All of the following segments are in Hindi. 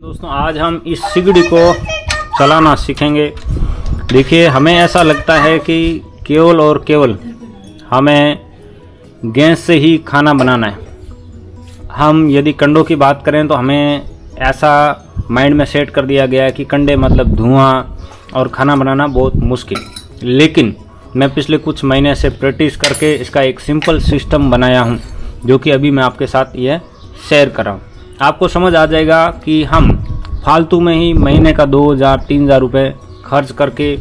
दोस्तों आज हम इस सिगड़ी को चलाना सीखेंगे। देखिए हमें ऐसा लगता है कि केवल और केवल हमें गैस से ही खाना बनाना है। हम यदि कंडों की बात करें तो हमें ऐसा माइंड में सेट कर दिया गया है कि कंडे मतलब धुआं और खाना बनाना बहुत मुश्किल। लेकिन मैं पिछले कुछ महीने से प्रैक्टिस करके इसका एक सिंपल सिस्टम बनाया हूं, जो कि अभी मैं आपके साथ यह शेयर कर रहा हूँ। आपको समझ आ जाएगा कि हम फालतू में ही महीने का 2000-3000 रुपये खर्च करके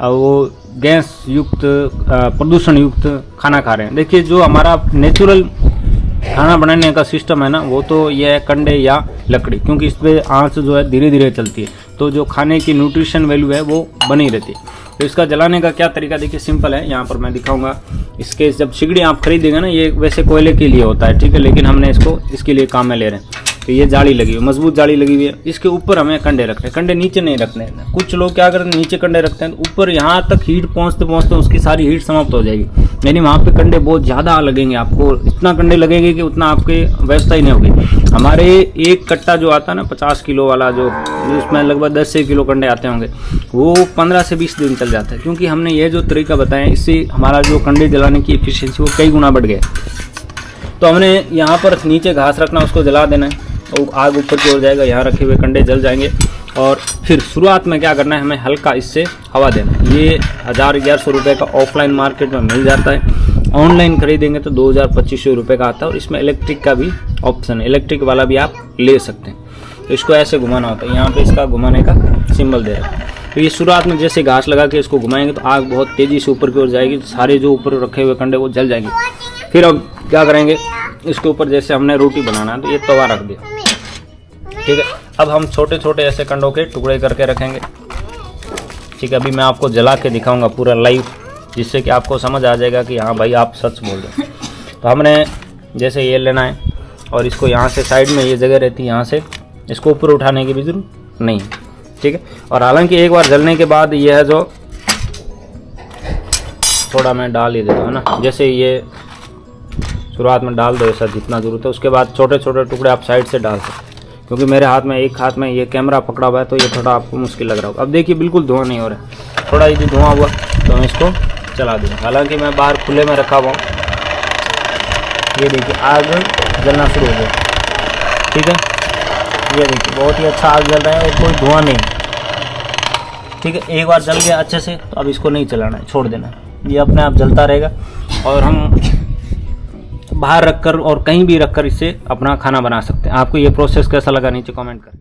वो गैस युक्त प्रदूषण युक्त खाना खा रहे हैं। देखिए जो हमारा नेचुरल खाना बनाने का सिस्टम है ना, वो तो यह है कंडे या लकड़ी, क्योंकि इस पर आँच जो है धीरे धीरे चलती है, तो जो खाने की न्यूट्रिशन वैल्यू है वो बनी रहती है। तो इसका जलाने का क्या तरीका देखिए सिंपल है, यहाँ पर मैं दिखाऊंगा। इसके जब सिगड़ी आप खरीदेंगे ना, ये वैसे कोयले के लिए होता है, ठीक है, लेकिन हमने इसको इसके लिए काम में ले रहे हैं। तो ये जाली लगी हुई, मजबूत जाली लगी हुई है। इसके ऊपर हमें कंडे रखने, कंडे नीचे नहीं रखने। कुछ लोग क्या करते हैं, नीचे कंडे रखते हैं, तो ऊपर यहाँ तक हीट पहुँचते पहुँचते उसकी सारी हीट समाप्त हो जाएगी। यानी वहाँ पे कंडे बहुत ज़्यादा लगेंगे, आपको इतना कंडे लगेंगे कि उतना आपकी व्यवस्था ही नहीं होगी। हमारे एक कट्टा जो आता है ना 50 किलो वाला, जो उसमें लगभग 10 से किलो कंडे आते होंगे, वो 15 से 20 दिन चल जाता है, क्योंकि हमने ये जो तरीका बताया इससे हमारा जो कंडे जलाने की एफिशिएंसी वो कई गुना बढ़ गया। तो हमने यहाँ पर नीचे घास रखना, उसको जला देना है, तो आग ऊपर की ओर जाएगा, यहाँ रखे हुए कंडे जल जाएंगे। और फिर शुरुआत में क्या करना है, हमें हल्का इससे हवा देना है। ये 1000-1100 रुपये का ऑफलाइन मार्केट में मिल जाता है, ऑनलाइन खरीदेंगे तो 2000-2500 रुपये का आता है। और इसमें इलेक्ट्रिक का भी ऑप्शन है, इलेक्ट्रिक वाला भी आप ले सकते हैं। तो इसको ऐसे घुमाना होता है, यहाँ पे इसका घुमाने का सिंबल दे रहा है। तो ये शुरुआत में जैसे घास लगा के इसको घुमाएंगे तो आग बहुत तेज़ी से ऊपर की ओर जाएगी, सारे जो ऊपर रखे हुए कंडे वो जल जाएंगे। फिर अब क्या करेंगे, इसके ऊपर जैसे हमने रोटी बनाना है तो ये तवा रख दिया, ठीक है। अब हम छोटे छोटे ऐसे कंडों के टुकड़े करके रखेंगे, ठीक है। अभी मैं आपको जला के दिखाऊंगा पूरा लाइव, जिससे कि आपको समझ आ जाएगा कि हाँ भाई आप सच बोल रहे हैं। तो हमने जैसे ये लेना है और इसको यहाँ से साइड में ये जगह रहती है, यहाँ से इसको ऊपर उठाने की भी जरूरत नहीं, ठीक है। और हालांकि एक बार जलने के बाद यह है जो थोड़ा मैं डाल ही देता हूँ ना, जैसे ये शुरुआत में डाल दो ऐसा जितना ज़रूरत है। उसके बाद छोटे छोटे टुकड़े आप साइड से डाल सकते, क्योंकि मेरे हाथ में एक हाथ में ये कैमरा पकड़ा हुआ है तो ये थोड़ा आपको मुश्किल लग रहा होगा। अब देखिए बिल्कुल धुआं नहीं हो रहा है, थोड़ा यदि धुआं हुआ तो मैं इसको चला दूँगा। हालांकि मैं बाहर खुले में रखा हुआ हूँ, ये देखिए आग जलना शुरू हो गया, ठीक है। ये देखिए बहुत ही अच्छा आग जल रहा है और कोई धुआं नहीं, ठीक है। एक बार जल गया अच्छे से तो अब इसको नहीं चलाना है, छोड़ देना है, ये अपने आप जलता रहेगा। और हम बाहर रखकर और कहीं भी रखकर इससे अपना खाना बना सकते हैं। आपको ये प्रोसेस कैसा लगा नीचे कमेंट करें।